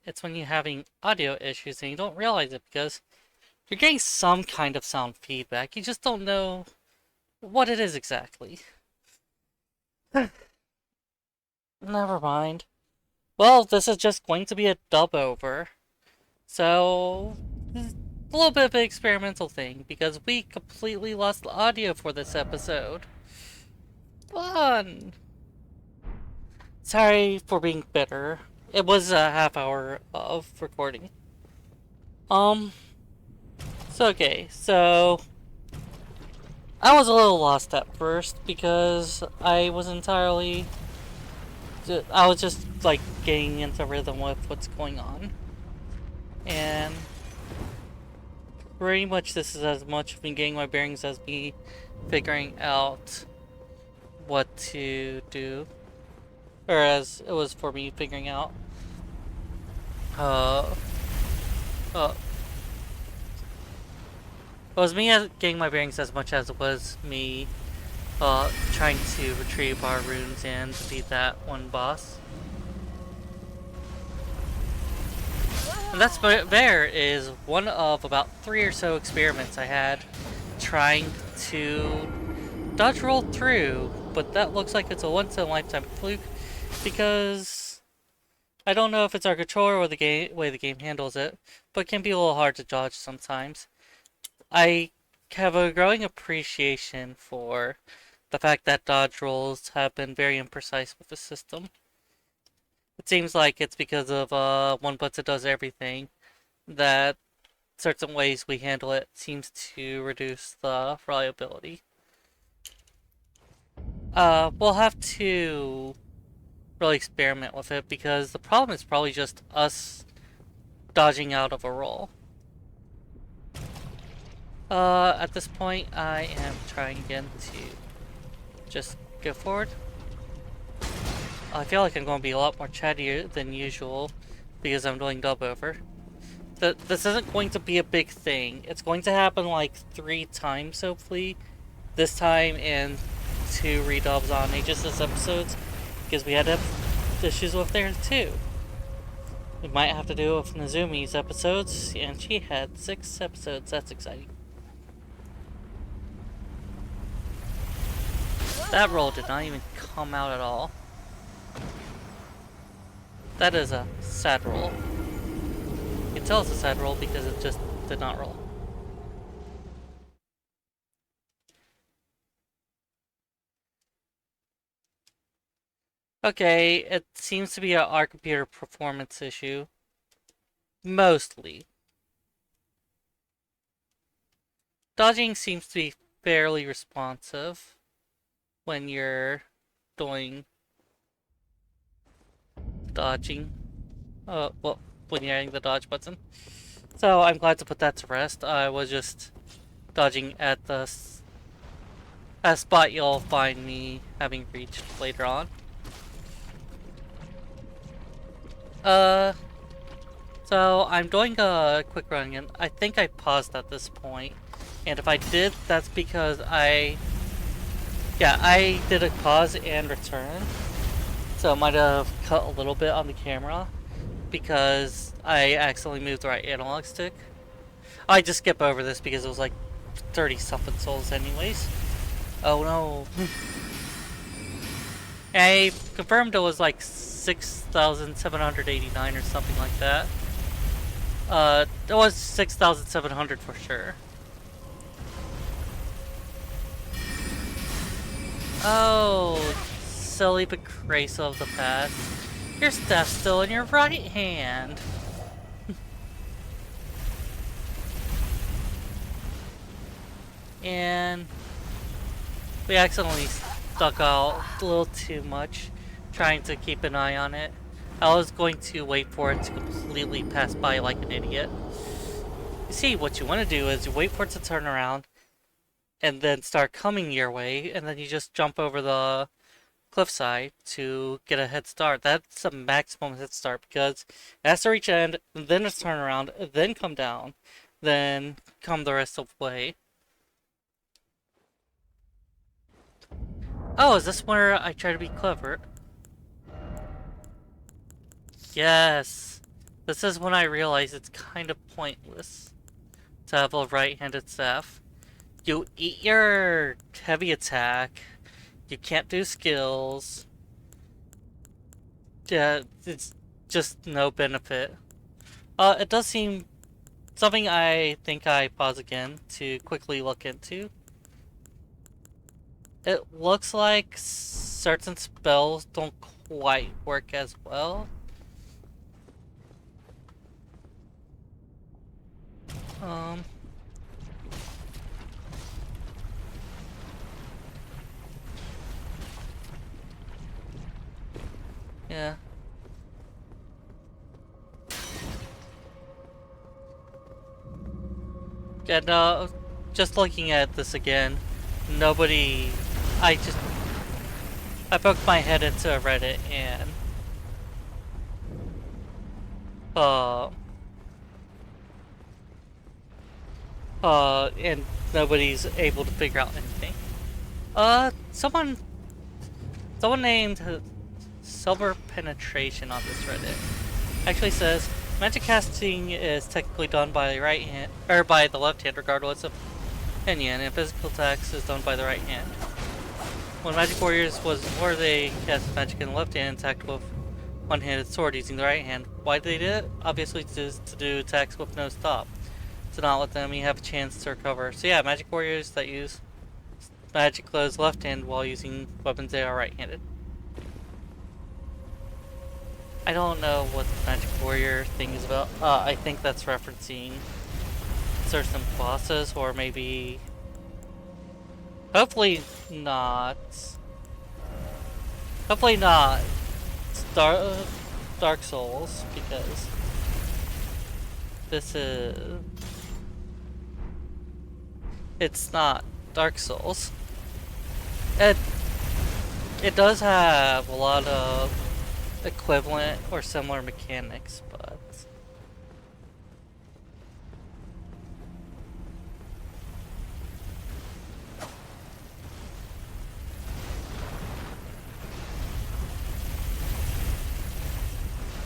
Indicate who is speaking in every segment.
Speaker 1: it's when you're having audio issues and you don't realize it because you're getting some kind of sound feedback. You just don't know what it is exactly. Never mind. Well, this is just going to be a dub over. So, this is a little bit of an experimental thing because we completely lost the audio for this episode. Fun! Sorry for being bitter. It was a half hour of recording. Um, so I was a little lost at first because I was just like getting into rhythm with what's going on. And pretty much this is as much of me getting my bearings as me figuring out what to do. Or as it was for me figuring out uh uh it was me getting my bearings as much as it was me trying to retrieve our runes and defeat that one boss. And that's there is one of about 3 or so experiments I had trying to dodge roll through, but that looks like it's a once in a lifetime fluke because I don't know if it's our controller or the way the game handles it, but it can be a little hard to dodge sometimes. I have a growing appreciation for the fact that dodge rolls have been very imprecise with the system. It seems like it's because of one button does everything that certain ways we handle it seems to reduce the reliability. We'll have to really experiment with it because the problem is probably just us dodging out of a roll. At this point, I am trying again to just go forward. I feel like I'm going to be a lot more chattier than usual because I'm doing dub over. This isn't going to be a big thing. It's going to happen like 3 times, hopefully. This time and 2 redubs on Aegis' episodes because we had issues with there too. We might have to do it with Nazumi's episodes, and she had 6 episodes. That's exciting. That roll did not even come out at all. That is a sad roll. You can tell it's a sad roll because it just did not roll. Okay, it seems to be our computer performance issue. Mostly. Dodging seems to be fairly responsive when you're doing dodging. Well, when you're hitting the dodge button. So I'm glad to put that to rest. I was just dodging at the a spot you'll find me having reached later on. So I'm doing a quick run and I think I paused at this point. And if I did, that's because I did a pause and return. So it might have cut a little bit on the camera because I accidentally moved the right analog stick. I just skip over this because it was like 30 something souls anyways. Oh no. I confirmed it was like 6,789 or something like that. It was 6,700 for sure. Oh, silly Vikraesa of the past. Your staff's still in your right hand. And we accidentally stuck out a little too much, trying to keep an eye on it. I was going to wait for it to completely pass by like an idiot. You see, what you want to do is you wait for it to turn around, and then start coming your way, and then you just jump over the cliffside to get a head start. That's a maximum head start because it has to reach end, then it's turn around, then come down, then come the rest of the way. Oh, is this where I try to be clever? Yes. This is when I realize it's kind of pointless to have a right-handed staff. You eat your heavy attack. You can't do skills. Yeah, it's just no benefit. It does seem something I think I pause again to quickly look into. It looks like certain spells don't quite work as well. Um, yeah. And, just looking at this again, nobody, I just, I poked my head into Reddit and, uh, and nobody's able to figure out anything. Someone named Silver Penetration on this Reddit actually says magic casting is technically done by the right hand or by the left hand, regardless of opinion, and physical attacks is done by the right hand. When Magic Warriors was before they cast magic in the left hand and attacked with one-handed sword using the right hand. Why did they do it? Obviously to do attacks with no stop, to not let the enemy have a chance to recover. So yeah, Magic Warriors that use magic close left hand while using weapons they are right-handed. I don't know what the Magic Warrior thing is about. I think that's referencing certain bosses, or maybe... Hopefully not. Hopefully not Dark Souls, because this is... It's not Dark Souls. It does have a lot of equivalent or similar mechanics, but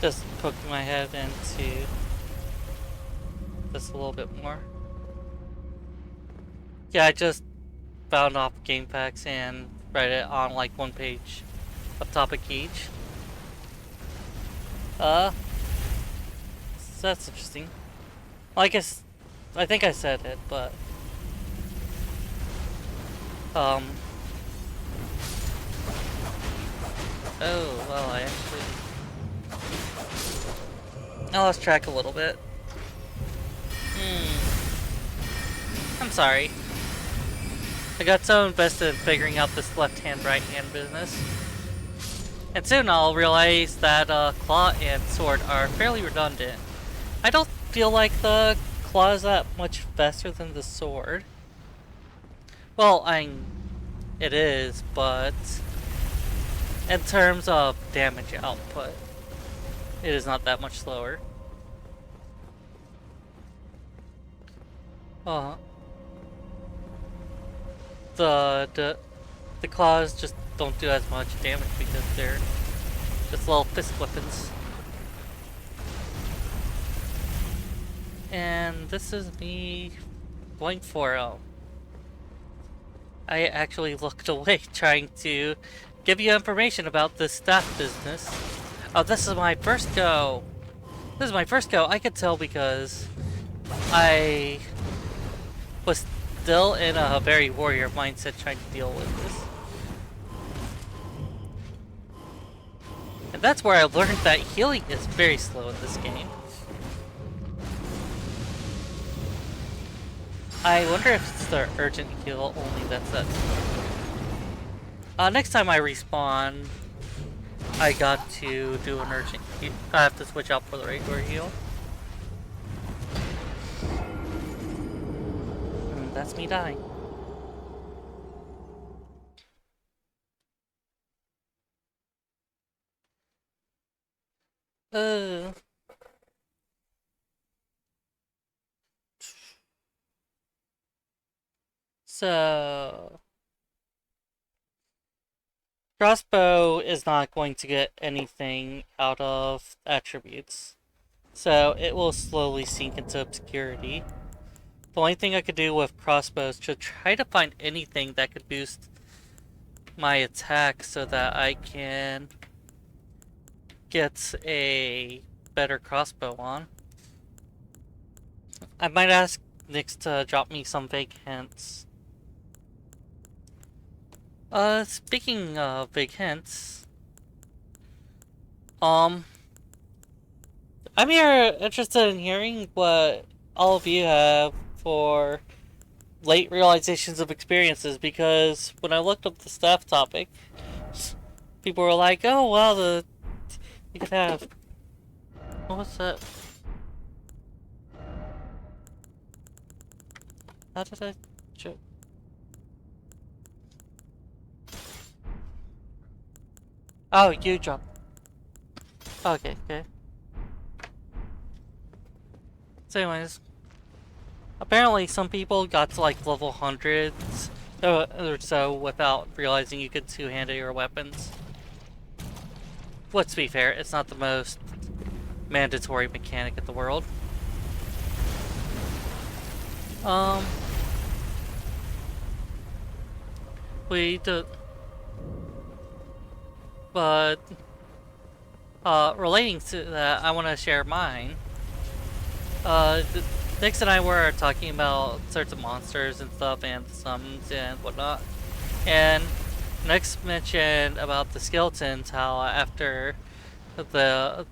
Speaker 1: just poking my head into this a little bit more. Yeah, I just found off game packs and read it on like one page of topic each. So that's interesting. Well, I think I said it, but oh well, I lost track a little bit. I'm sorry. I got so invested in figuring out this left-hand, right-hand business. And soon I'll realize that claw and sword are fairly redundant. I don't feel like the claw is that much faster than the sword. Well, it is, but in terms of damage output, it is not that much slower. Uh, the claws just don't do as much damage because they're just little fist weapons. And this is me going for I actually looked away trying to give you information about this staff business. Oh, this is my first go. This is my first go. I could tell because I was still in a very warrior mindset trying to deal with this. And that's where I learned that healing is very slow in this game. I wonder if it's the urgent heal only that's that. Next time I respawn, I got to do an urgent heal. I have to switch out for the regular heal. And that's me dying. Uh... So... Crossbow is not going to get anything out of attributes. so it will slowly sink into obscurity. The only thing I could do with crossbows to try to find anything that could boost my attack so that I can get a better crossbow on. I might ask Nyx to drop me some vague hints. Speaking of vague hints, I'm here interested in hearing what all of you have for late realizations of experiences, because when I looked up the staff topic, people were like, oh, well, you could have... What was that? How did I... Oh, you dropped. Okay, okay. So anyways, apparently some people got to like level hundreds or so without realizing you could two-hand your weapons. Let's be fair, it's not the most mandatory mechanic in the world. We do, but relating to that, I want to share mine. Nyx and I were talking about certain monsters and stuff, and summons and whatnot, and Nyx mentioned about the skeletons, how after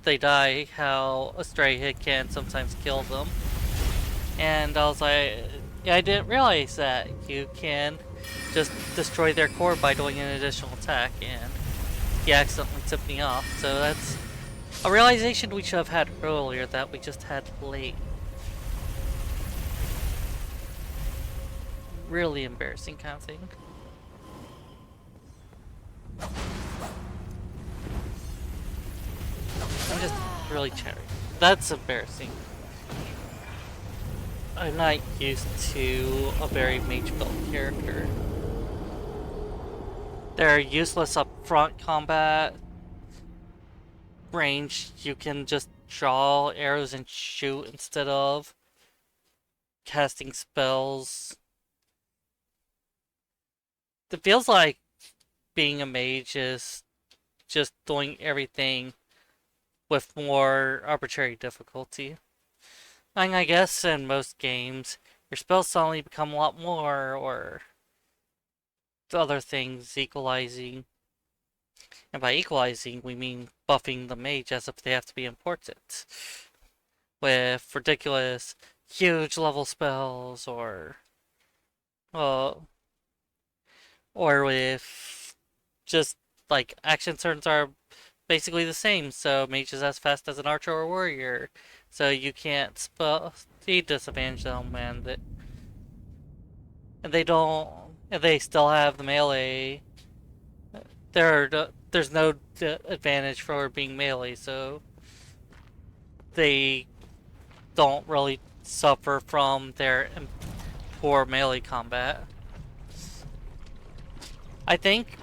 Speaker 1: they die, how a stray hit can sometimes kill them. And I was like, yeah, I didn't realize that you can just destroy their core by doing an additional attack, and he accidentally tipped me off. So that's a realization we should have had earlier that we just had late. Really embarrassing kind of thing. I'm just really cherry. That's embarrassing. I'm not used to a very mage build character. They're useless up front combat. Range, you can just draw arrows and shoot instead of casting spells. It feels like being a mage is just doing everything with more arbitrary difficulty. And I guess in most games, your spells suddenly become a lot more, or other things equalizing. And by equalizing, we mean buffing the mage as if they have to be important. With ridiculous, huge level spells, or with just like action turns are basically the same, so mage is as fast as an archer or warrior, so you can't disadvantage them, and they don't, and they still have the melee. There's no advantage for being melee, so they don't really suffer from their poor melee combat. I think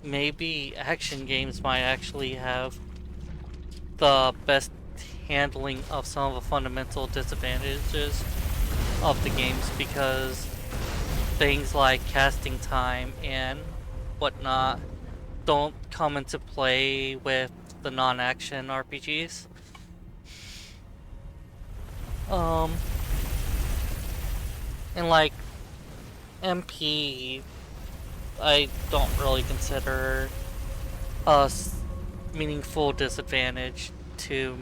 Speaker 1: maybe action games might actually have the best handling of some of the fundamental disadvantages of the games, because things like casting time and whatnot don't come into play with the non-action RPGs. And like MP, I don't really consider a meaningful disadvantage to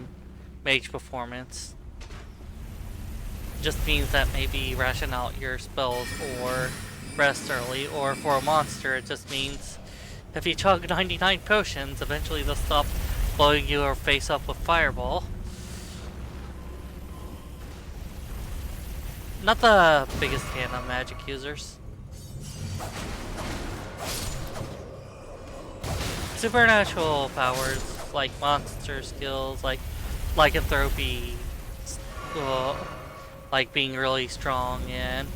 Speaker 1: mage performance. It just means that maybe ration out your spells or rest early, or for a monster it just means if you chug 99 potions, eventually they'll stop blowing your face up with fireball. Not the biggest fan of magic users. Supernatural powers, like monster skills, like lycanthropy, like being really strong, and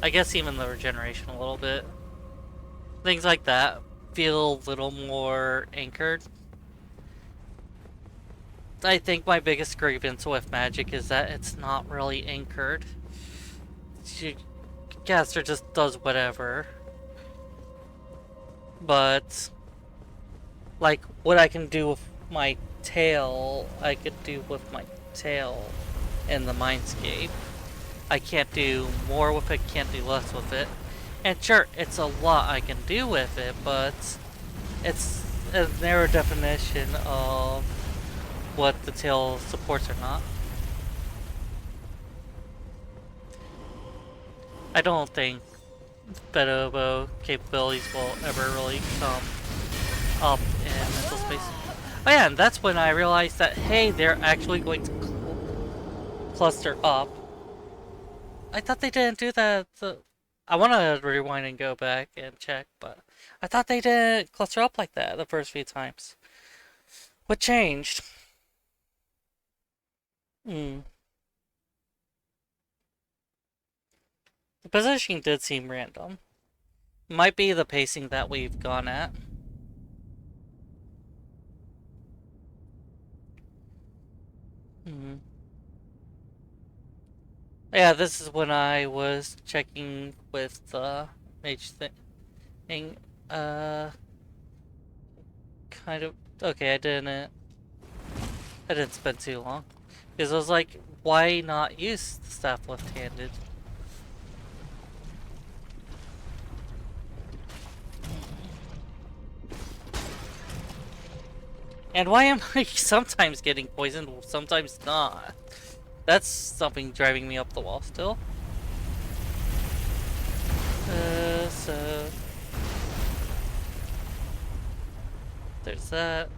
Speaker 1: I guess even the regeneration a little bit. Things like that feel a little more anchored. I think my biggest grievance with Magic is that it's not really anchored. Caster just does whatever. But, like, what I can do with my tail, I could do with my tail in the Mindscape. I can't do more with it, can't do less with it. And sure, it's a lot I can do with it, but it's a narrow definition of what the tail supports or not. I don't think veto capabilities will ever really come up in mental space. Oh yeah, and that's when I realized that, hey, they're actually going to cluster up. I thought they didn't do that. I want to rewind and go back and check, but I thought they didn't cluster up like that the first few times. What changed? Hmm. The positioning did seem random. Might be the pacing that we've gone at. Hmm. Yeah, this is when I was checking with the mage thing. Uh, kind of. Okay, I didn't spend too long. Because I was like, why not use the staff left-handed? And why am I sometimes getting poisoned, sometimes not? That's something driving me up the wall still. So... There's that.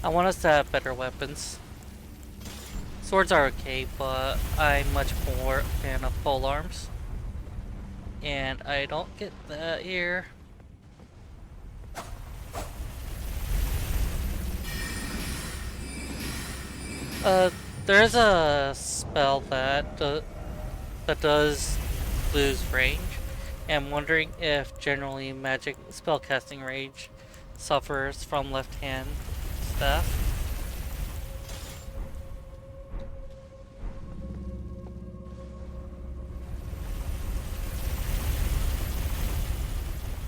Speaker 1: I want us to have better weapons. Swords are okay, but I'm much more a fan of pole arms. And I don't get that here. Uh, there's a spell that does lose range. And I'm wondering if generally magic spellcasting range suffers from left hand staff.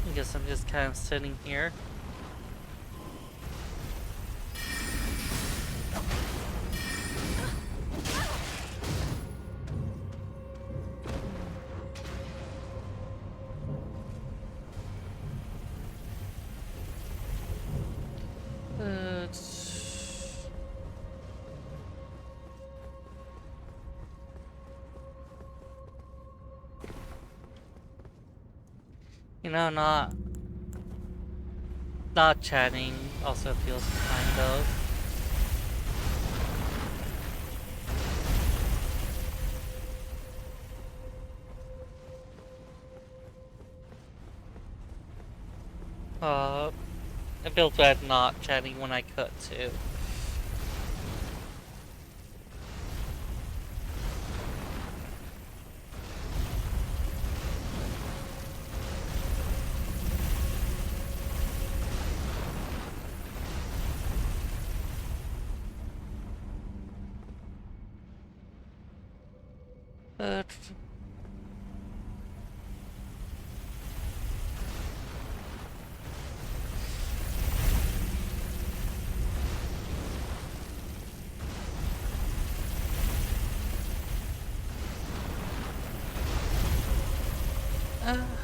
Speaker 1: I guess I'm just kind of sitting here. You know, not chatting also feels kind of. I feel bad not chatting when I cut too. But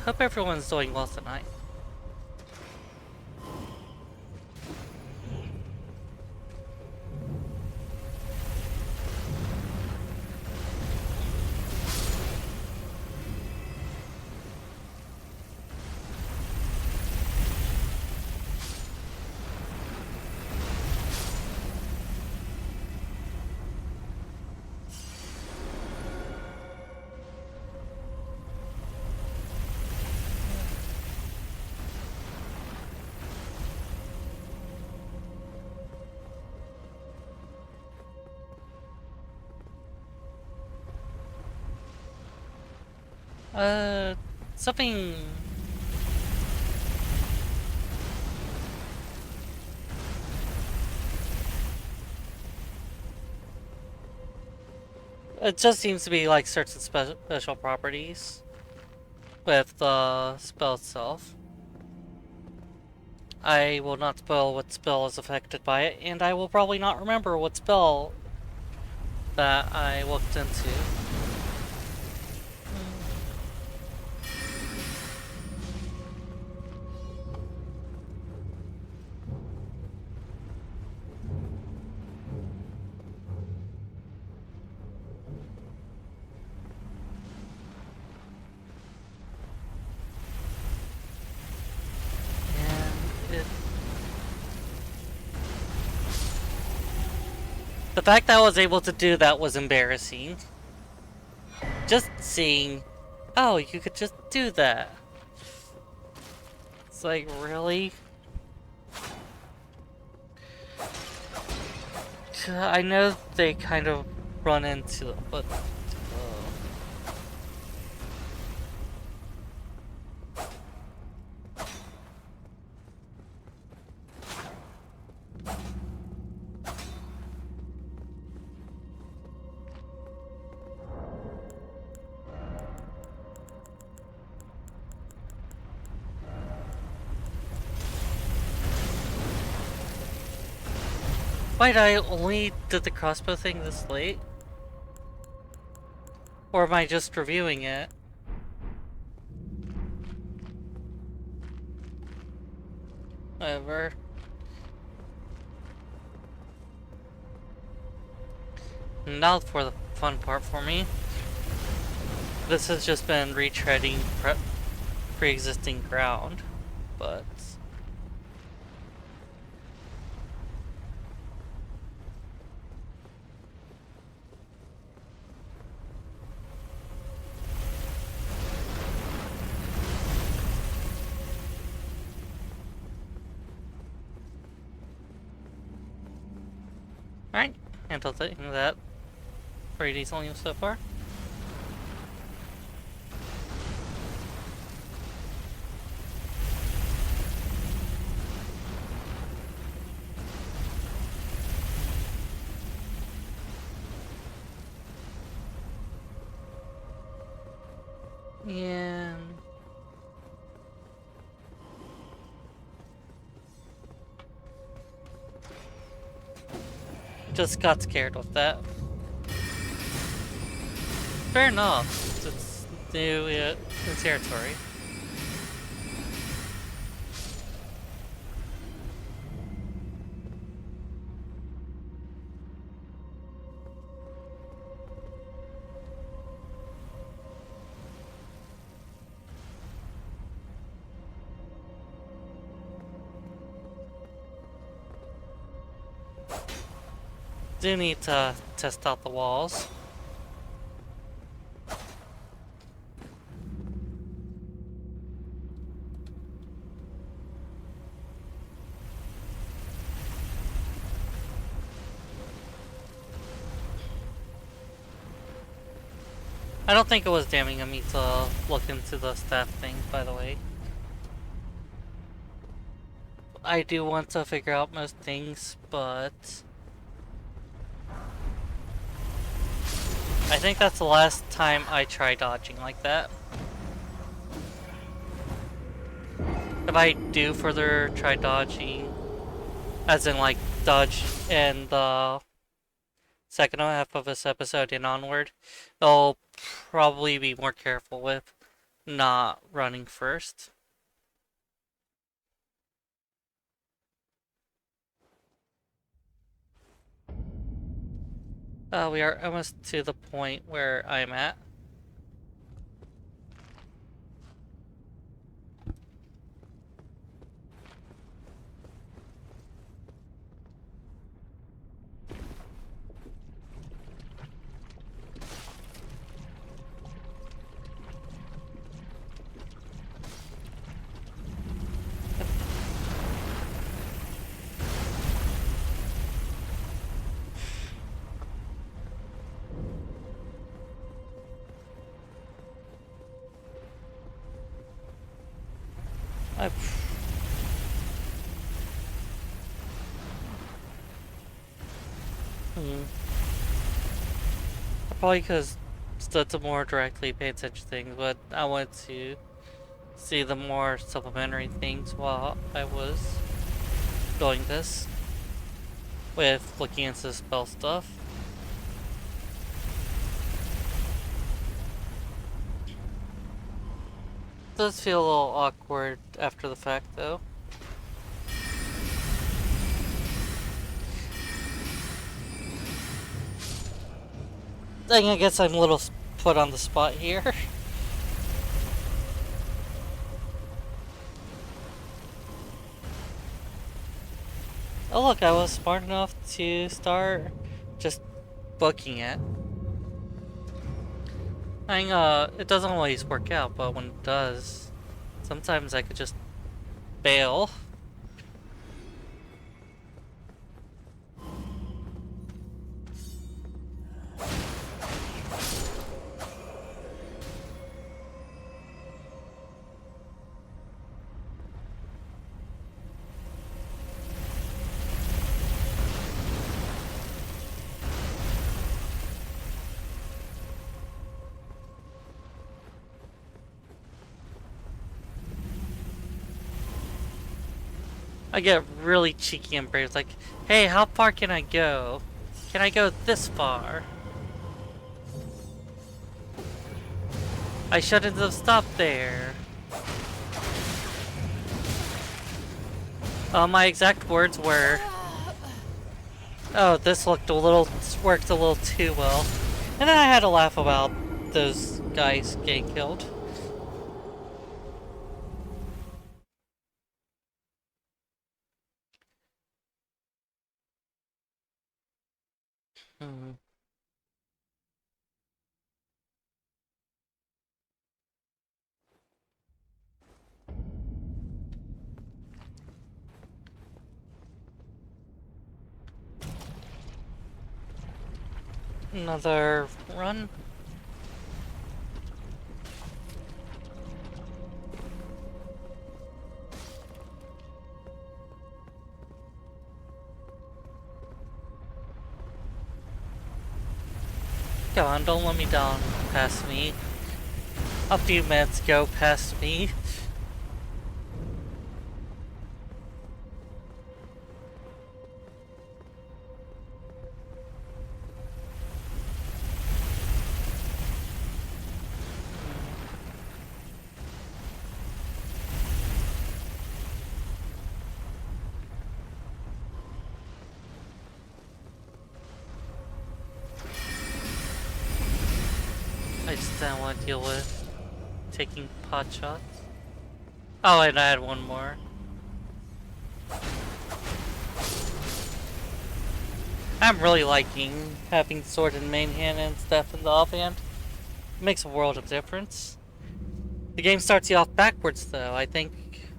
Speaker 1: hope everyone's doing well tonight. Something... It just seems to be like certain special properties with the spell itself. I will not spoil what spell is affected by it, and I will probably not remember what spell that I looked into. And it... The fact that I was able to do that was embarrassing. Just seeing, oh, you could just do that. It's like, really? I know they kind of run into it, but... Wait, I only did the crossbow thing this late? Or am I just reviewing it? Whatever. Now for the fun part for me. This has just been retreading pre-existing ground, but... Alright, handled that pretty decently so far. Yeah. Just got scared with that. Fair enough. It's new territory. Do need to test out the walls. I don't think it was damning me to look into the stat thing, by the way. I do want to figure out most things, but... I think that's the last time I try dodging like that. If I do further try dodging, as in like dodge in the second half of this episode and onward, I'll probably be more careful with not running first. We are almost to the point where I'm at. I probably could have stood to more directly pay attention to things, but I wanted to see the more supplementary things while I was doing this with looking into the spell stuff. It does feel a little awkward after the fact, though. Dang, I guess I'm a little put on the spot here. Oh look, I was smart enough to start just booking it. I mean, it doesn't always work out, but when it does, sometimes I could just bail. I get really cheeky and brave. It's like, hey, how far can I go? Can I go this far? I shouldn't have stopped there. My exact words were, oh, this worked a little too well. And then I had to laugh about those guys getting killed. Another run. Come on, don't let me down past me. A few minutes go past me. I just didn't want to deal with taking pot shots. Oh, and I had one more. I'm really liking having the sword in main hand and stuff in the offhand. It makes a world of difference. The game starts you off backwards though. I think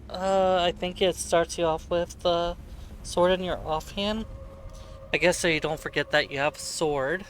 Speaker 1: it starts you off with the sword in your offhand. I guess so you don't forget that you have a sword.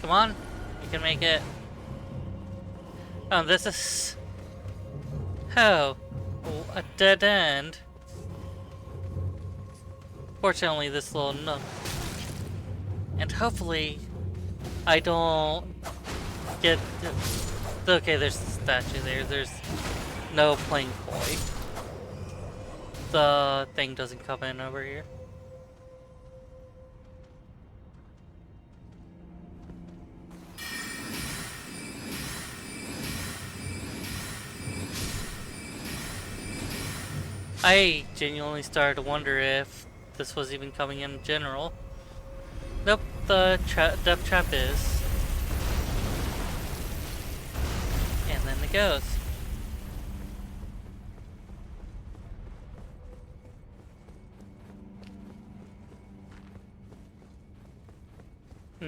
Speaker 1: Come on, you can make it. Oh, this is... Oh, a dead end. Fortunately, this little nook. And hopefully, I don't get... Okay, there's the statue there. There's no playing coy. The thing doesn't come in over here. I genuinely started to wonder if this was even coming in general. Nope, the death trap is. And then it goes.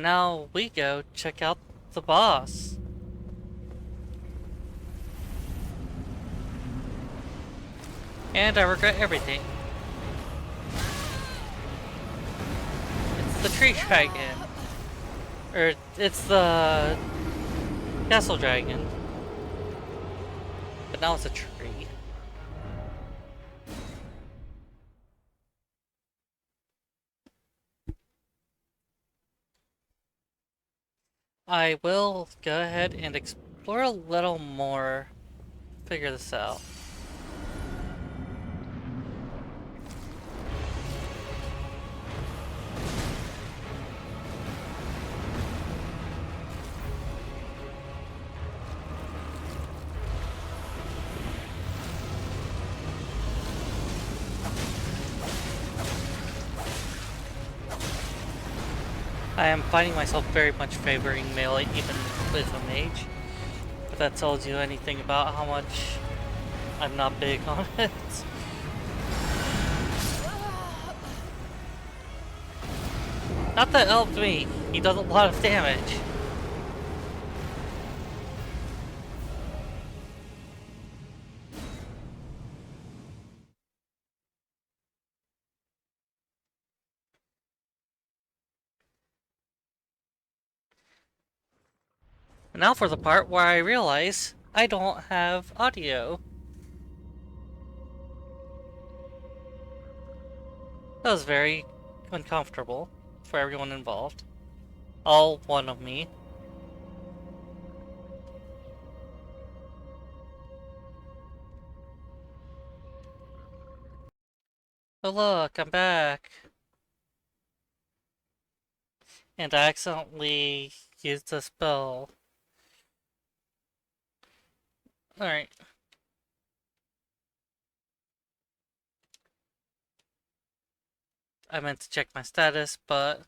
Speaker 1: Now we go check out the boss. And I regret everything. It's the tree dragon. Or it's the castle dragon. But now it's a tree. I will go ahead and explore a little more. Figure this out. I am finding myself very much favoring melee even with a mage. If that tells you anything about how much I'm not big on it. Not that it helped me, he does a lot of damage. And now for the part where I realize I don't have audio. That was very uncomfortable for everyone involved. All one of me. Oh look, I'm back. And I accidentally used a spell. Alright. I meant to check my status, but...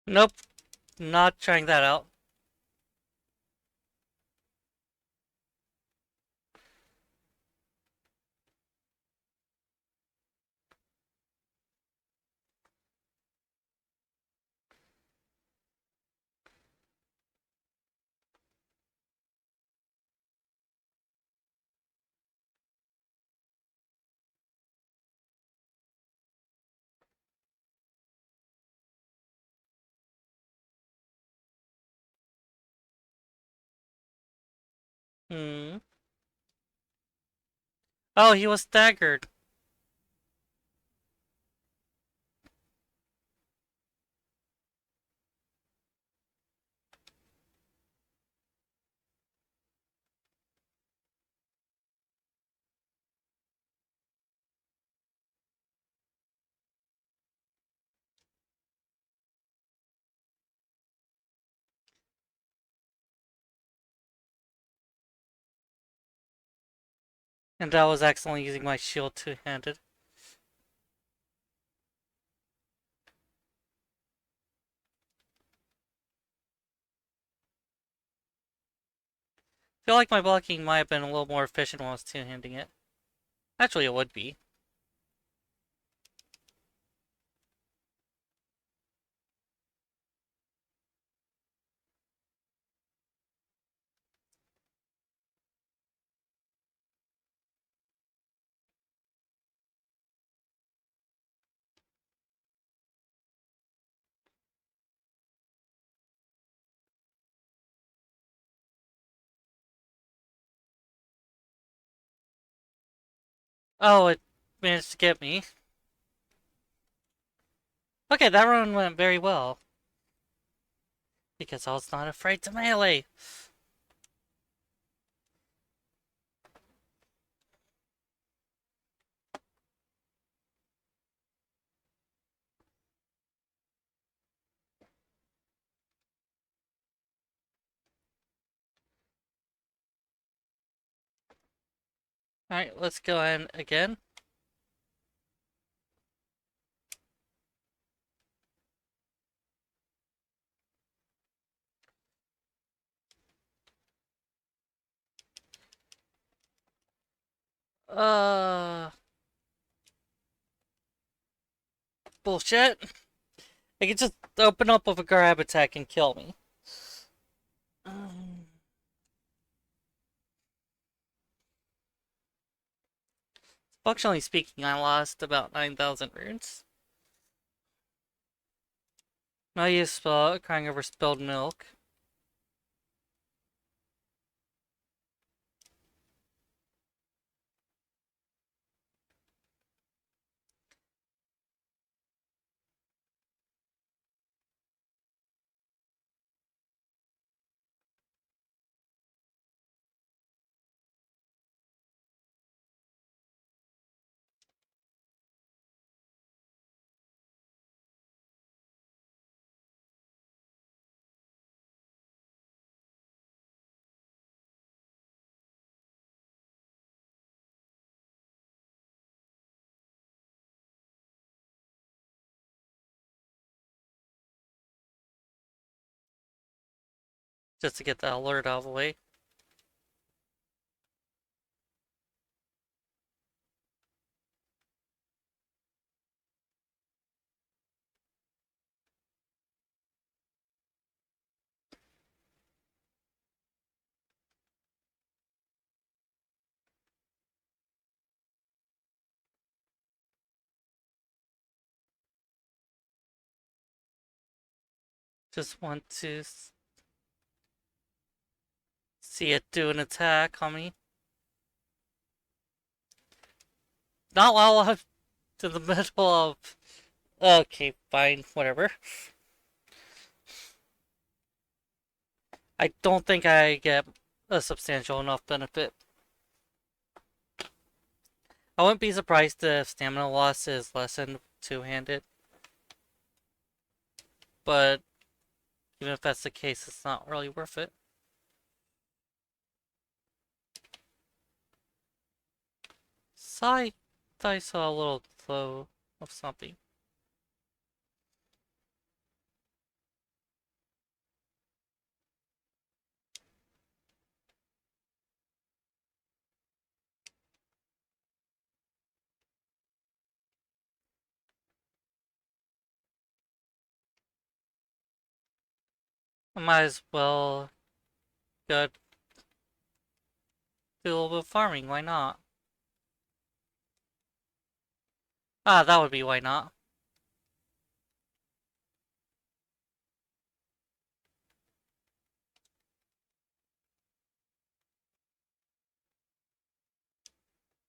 Speaker 1: Nope, not trying that out. Hmm. Oh, he was staggered. And I was accidentally using my shield two-handed. Feel like my blocking might have been a little more efficient when I was two-handing it. Actually, it would be. Oh, it managed to get me. Okay, that run went very well. Because I was not afraid to melee. Alright, let's go in again. Bullshit. They can just open up with a grab attack and kill me. Um, Functionally speaking, I lost about 9,000 runes. I used spell crying over spilled milk. Just to get that alert out of the way. Just want to see it do an attack on me. Not while I'm in the middle of. Okay, fine, whatever. I don't think I get a substantial enough benefit. I wouldn't be surprised if stamina loss is lessened two-handed, but even if that's the case, it's not really worth it. Sigh, I saw a little glow of something. I might as well go do a little bit of farming, why not? Ah, that would be why not.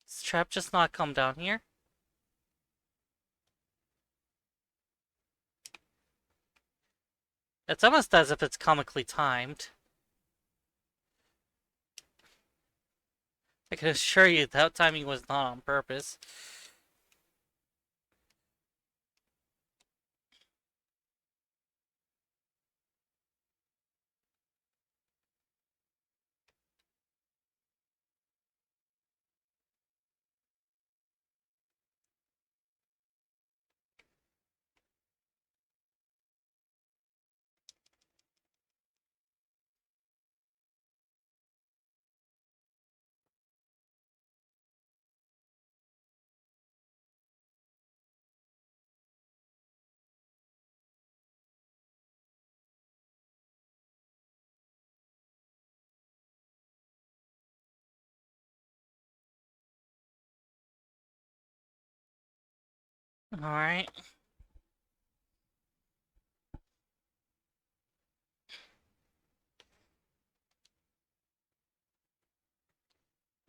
Speaker 1: Does trap just not come down here? It's almost as if it's comically timed. I can assure you that timing was not on purpose. Alright.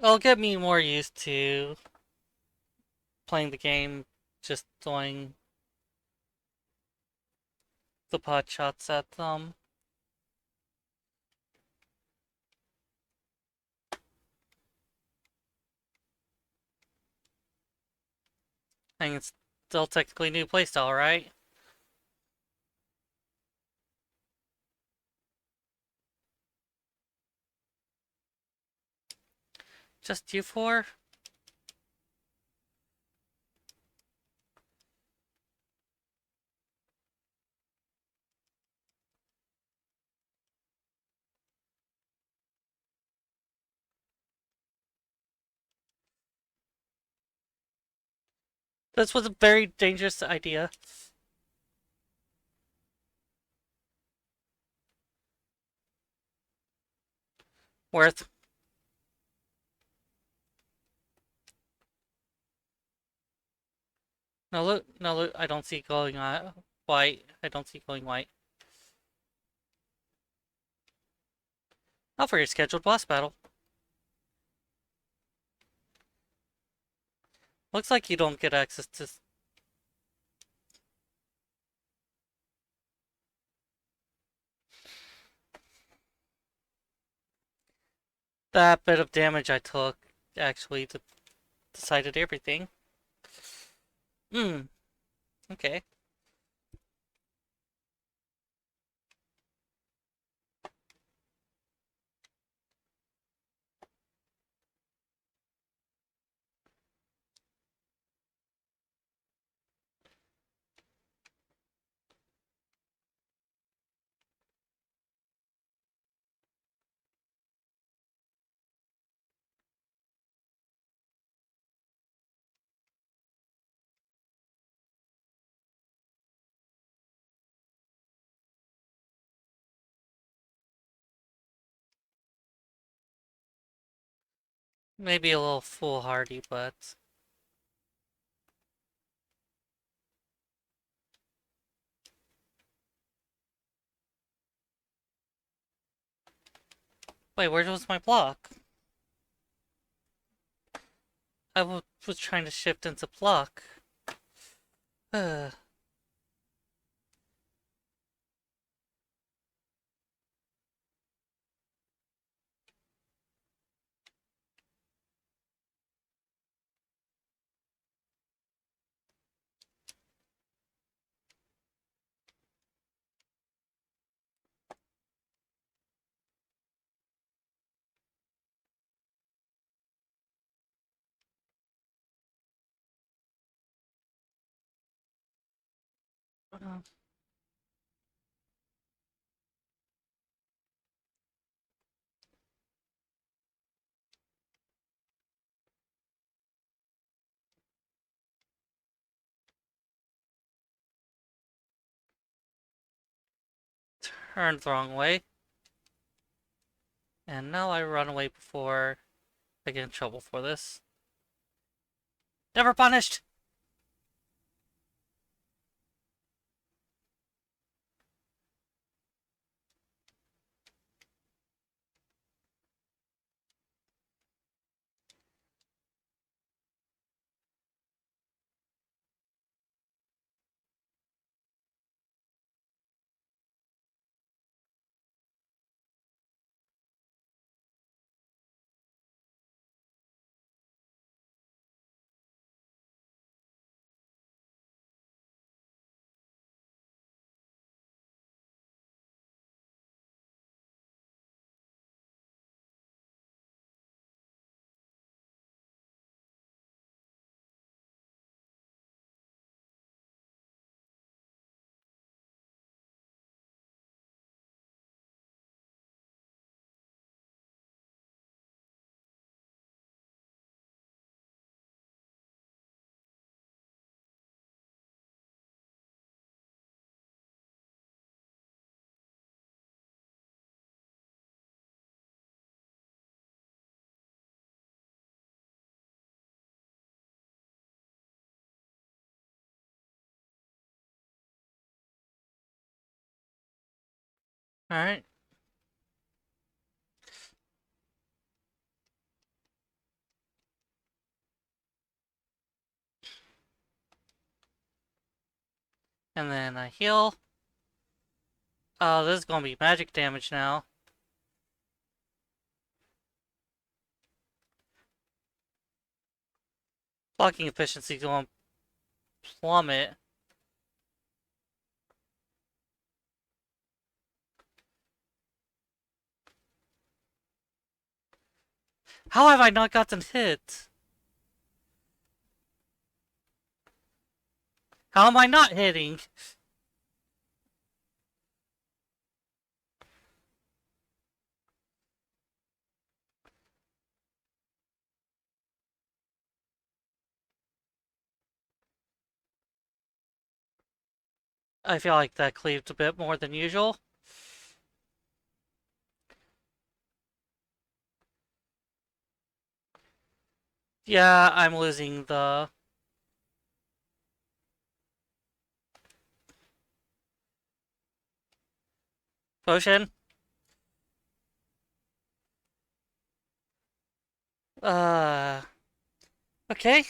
Speaker 1: It'll get me more used to playing the game, just throwing the pot shots at them. I think it's still technically a new playstyle, right? Just you four? This was a very dangerous idea. Worth. No, look, no, look, I don't see going white. I don't see going white. Not for your scheduled boss battle. Looks like you don't get access to that bit of damage I took. Actually, decided everything. Hmm. Okay. Maybe a little foolhardy, but wait, where was my block? I was trying to shift into block. Uh, turned the wrong way, and now I run away before I get in trouble for this. Never punished. All right. And then I heal. Oh, this is gonna be magic damage now. Blocking efficiency going plummet. How have I not gotten hit? How am I not hitting? I feel like that cleaved a bit more than usual. Yeah, I'm losing the potion. Uh, okay.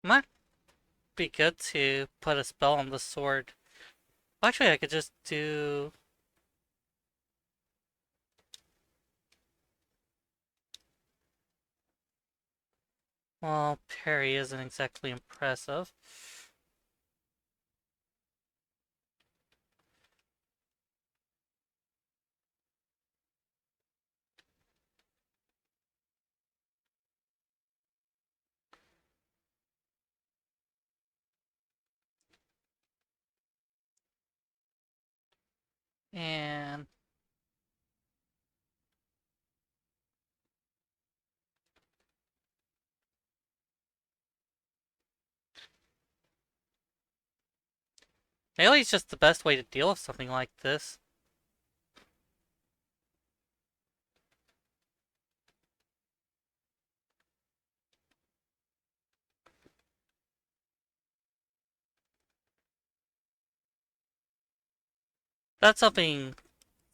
Speaker 1: Might be good to put a spell on the sword. Actually, I could just do. Well, parry isn't exactly impressive. And melee's just the best way to deal with something like this. That's something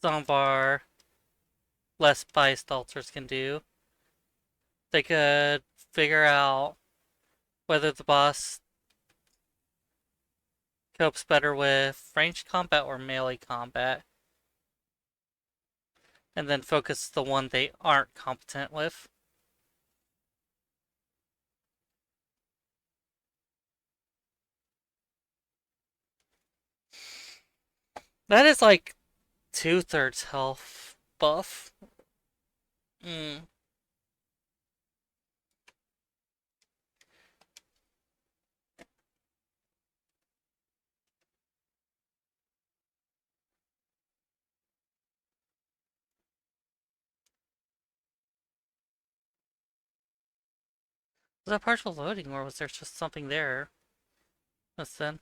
Speaker 1: some of our less biased alters can do. They could figure out whether the boss copes better with ranged combat or melee combat, and then focus the one they aren't competent with. That is like 2/3 health buff. Mm. Was that partial loading or was there just something there? Listen.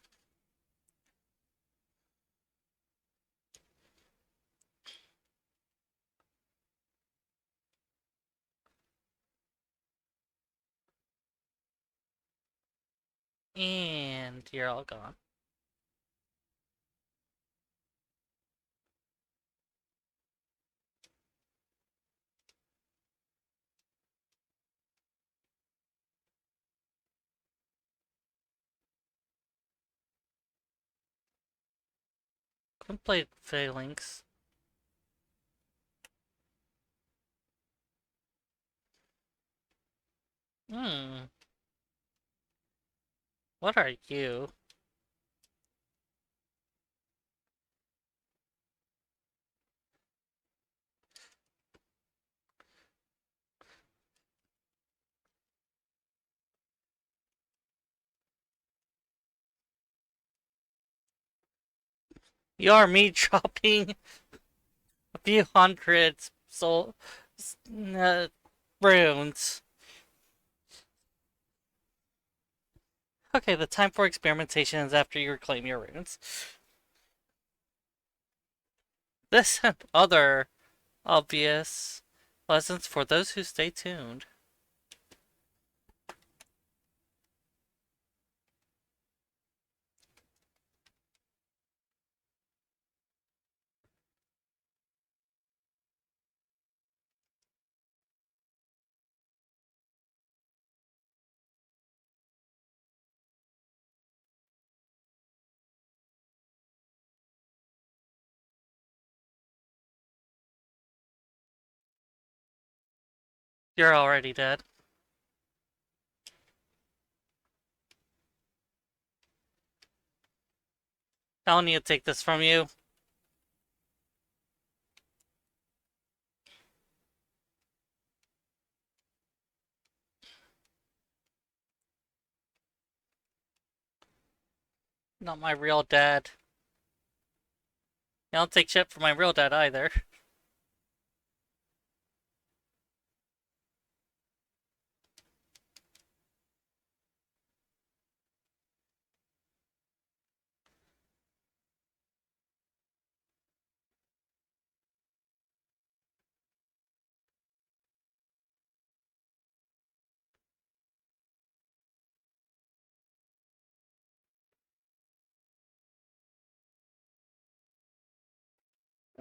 Speaker 1: And you're all gone. Complete phalanx. Hmm. What are you? You are me dropping a few hundred soul uh, runes. Okay, the time for experimentation is after you reclaim your runes. This and other obvious lessons for those who stay tuned. You're already dead. I don't need to take this from you. Not my real dad. I don't take shit from my real dad either.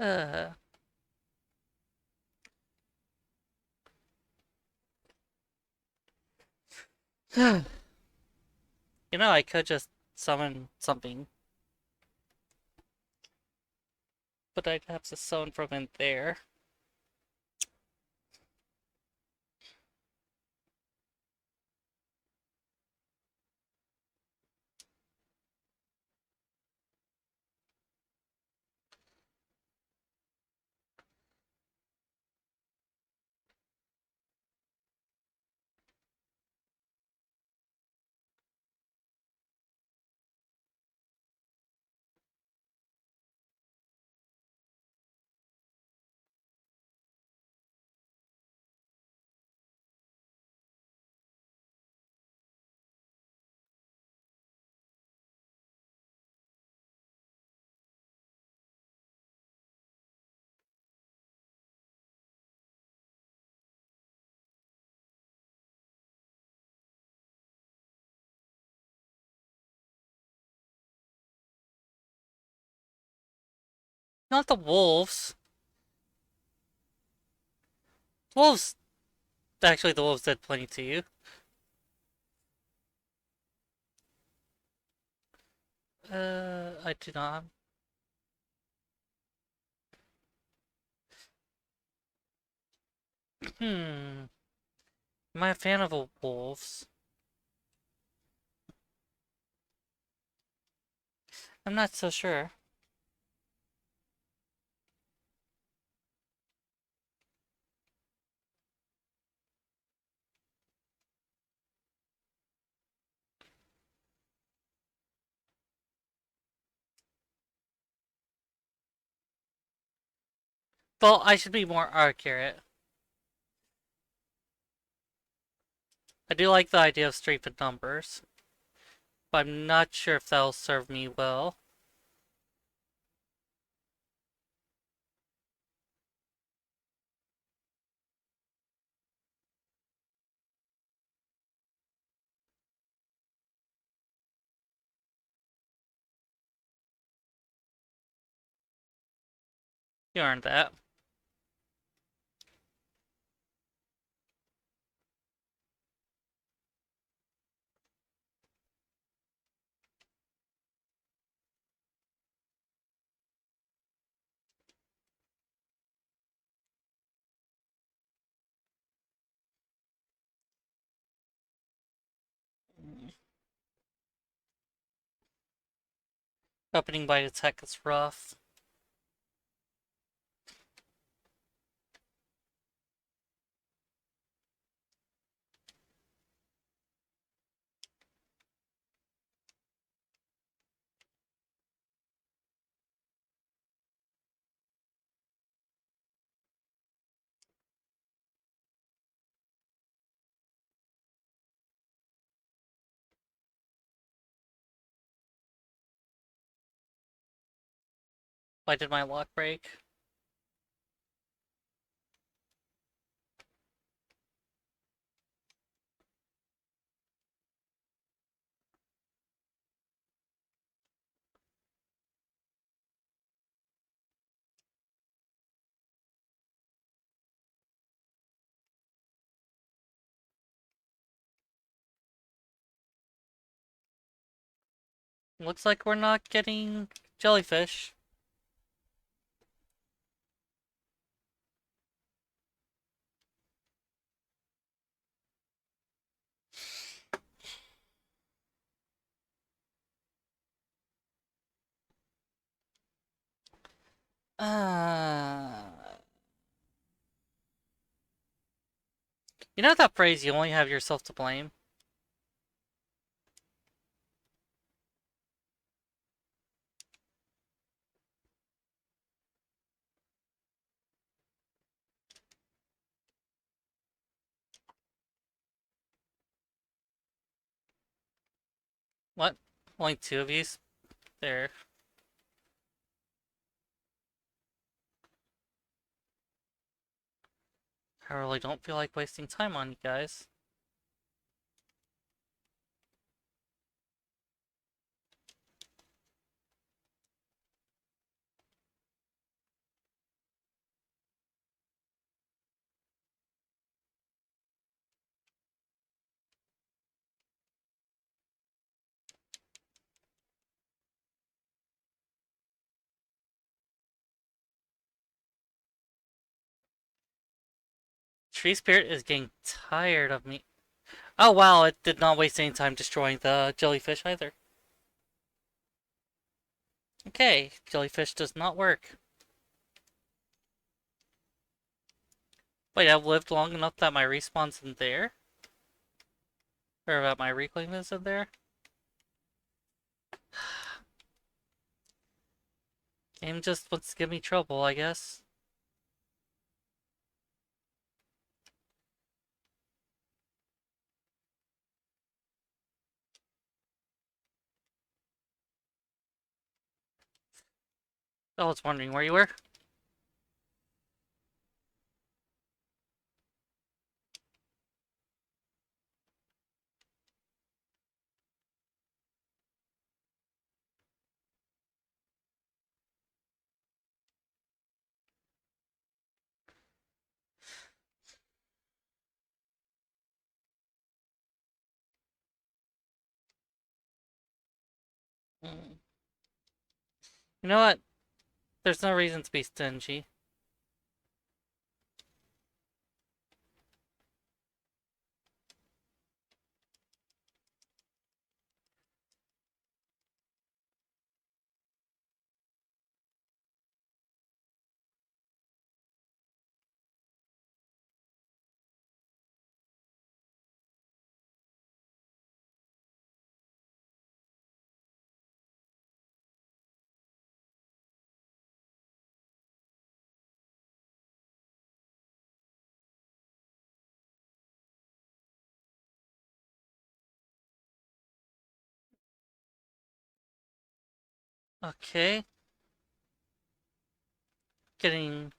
Speaker 1: Uh, you know, I could just summon something, but I'd have to summon from in there. Not the wolves. Wolves. Actually, the wolves did plenty to you. I do not. Hmm. Am I a fan of wolves? I'm not so sure. Well, I should be more accurate. I do like the idea of straight numbers, but I'm not sure if that'll serve me well. You earned that. Opening by attack is rough. Why did my lock break? Looks like we're not getting jellyfish. Uh, you know that phrase, you only have yourself to blame? What? Only two of yous? There. I really don't feel like wasting time on you guys. Tree Spirit is getting tired of me. Oh wow, it did not waste any time destroying the jellyfish either. Okay, jellyfish does not work. Wait, I've lived long enough that my respawn's in there? Or that my reclaim is in there? Game just wants to give me trouble, I guess. I was wondering where you were. Mm. You know what? There's no reason to be stingy. Okay. Getting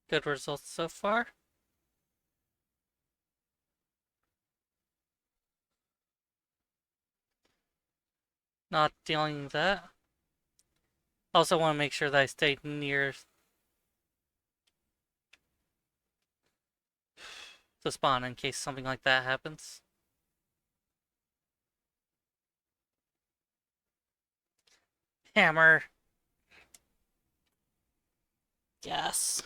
Speaker 1: good results so far. Not dealing with that. Also want to make sure that I stay near the spawn in case something like that happens. Hammer. Yes.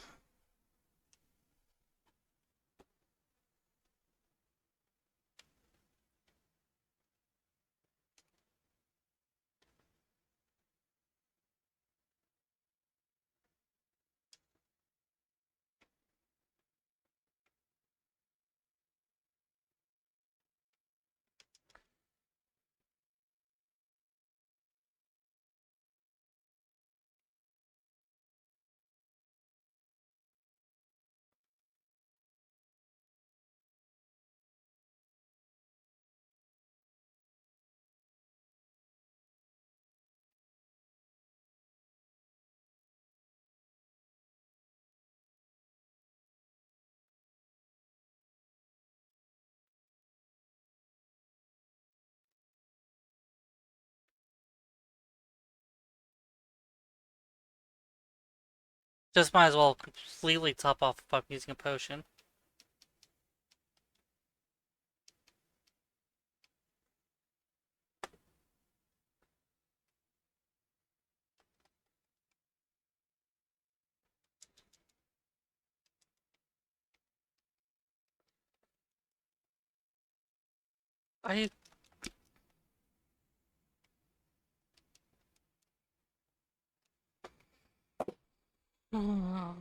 Speaker 1: Just might as well completely top off if I'm using a potion. I Oh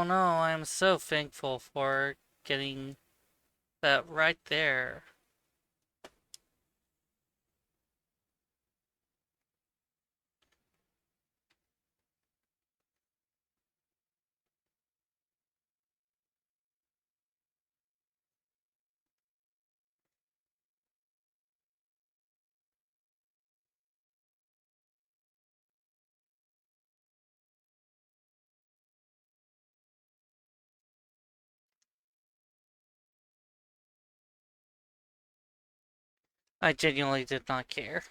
Speaker 1: no, I'm so thankful for getting that right there. I genuinely did not care.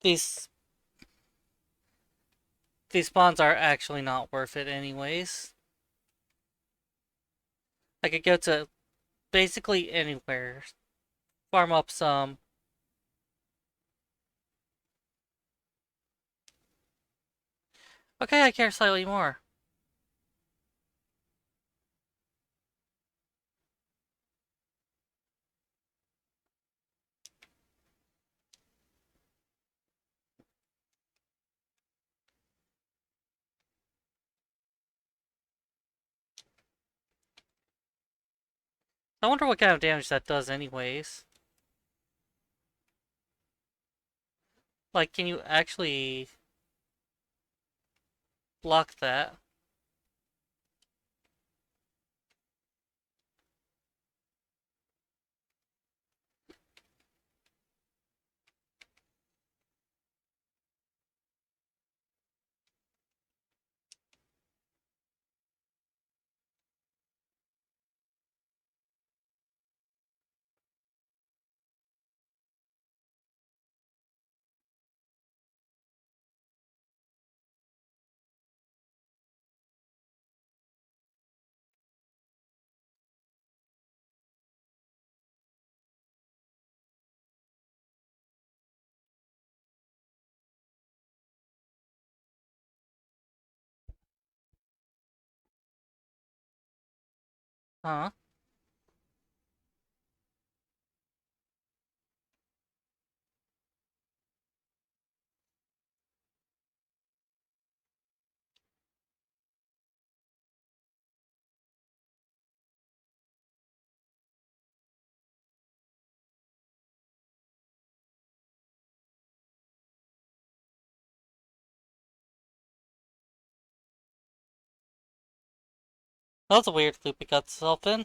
Speaker 1: These these spawns are actually not worth it anyways. I could go to basically anywhere, farm up some. Okay, I care slightly more. I wonder what kind of damage that does anyways. Like, can you actually block that? Huh? That's a weird loop it got itself in.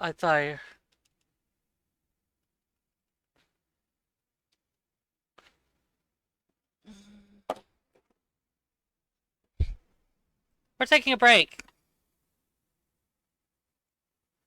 Speaker 1: I thought. We're taking a break.